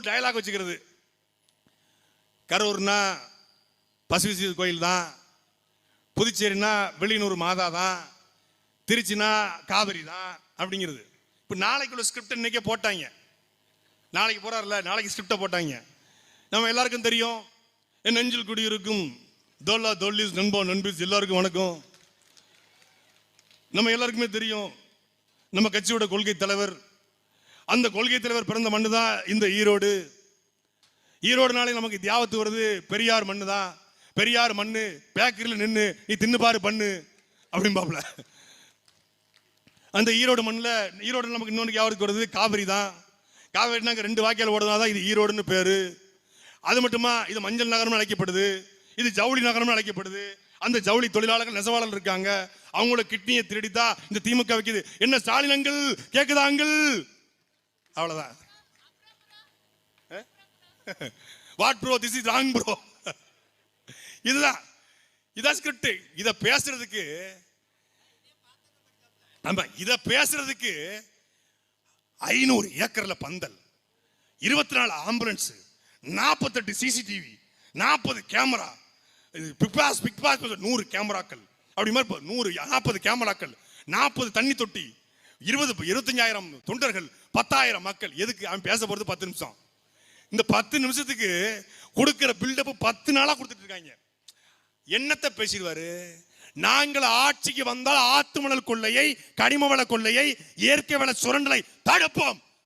Dialogue வச்சுக்கிறது. கரூர்னா பசுவிசி கோயில் தான், புதுச்சேரினா வெளியூர் மாதா தான், திருச்சினா காவிரி தான் அப்படிங்கிறது. இப்போ நாளைக்குள்ள ஸ்கிரிப்ட் இன்னைக்கே போட்டாங்க. நாளைக்கு போறாருல, நாளைக்கு ஸ்கிரிப்டை போட்டாங்க. நம்ம எல்லாருக்கும் தெரியும், என் நெஞ்சில் குடியிருக்கும் தோல்லா தோல்லிஸ் நண்பா நண்பிஸ் எல்லாருக்கும் வணக்கம். நம்ம எல்லாருக்குமே தெரியும் நம்ம கட்சியோட கொள்கை தலைவர், அந்த கொள்கை தலைவர் பிறந்த மண்ணு தான் இந்த ஈரோடு. ஈரோடு நாளை நமக்கு தியாவத்து வருது பெரியார் மண்ணு தான். பெரியார் மண்ணு பேக்கரியில் நின்று நீ தின்னு பாரு பண்ணு அப்படின்பாப்ல. அந்த ஈரோடு மண்ணில் ஈரோடு நமக்கு இன்னொன்று யாருக்கு வருது காவிரி தான். காவிரினா 2 வாக்கியால் ஓடுனாதான் இது ஈரோடுன்னு பேரு. அது மட்டுமா, இது மஞ்சள் நகரம்னு அழைக்கப்படுது, இது ஜவுளி நகரம்னு அழைக்கப்படுது. அந்த ஜவுளி தொழிலாளர்கள் நெசவாளர்கள் இருக்காங்க, அவங்களோட கிட்னியை திருடித்தான் இந்த திமுக வைக்குது. என்ன ஸ்டாலின் அங்கிள் கேக்குதாங்கள்? அவ்வளவுதான். What bro, this is wrong bro. இதுதான் ஸ்கிரிப்ட். இத பேசுறதுக்கு நம்ம 500 ஏக்கர்ல pandal, 24 ambulance, 48 CCTV, 40 camera, Bigg Boss 100 கேமராக்கள், அப்படி மாதிரி 40 கேமராக்கள், 40 தண்ணி தொட்டி, 25,000 தொண்டர்கள், 10,000 மக்கள். எதுக்கு அவன் பேச போறது 10 நிமிஷம். இந்த 10 நிமிஷத்துக்கு கொடுக்கிற பில்டப் 10 நாளா கொடுத்துட்டு இருக்காங்க. என்னத்தை பேசிடுவாரு? நாங்கள் ஆட்சிக்கு வந்தால் ஆத்து மணல் கொள்ளையை, கனிம வள கொள்ளையை, இயற்கை வள சுரண்டலை தடுப்போம்.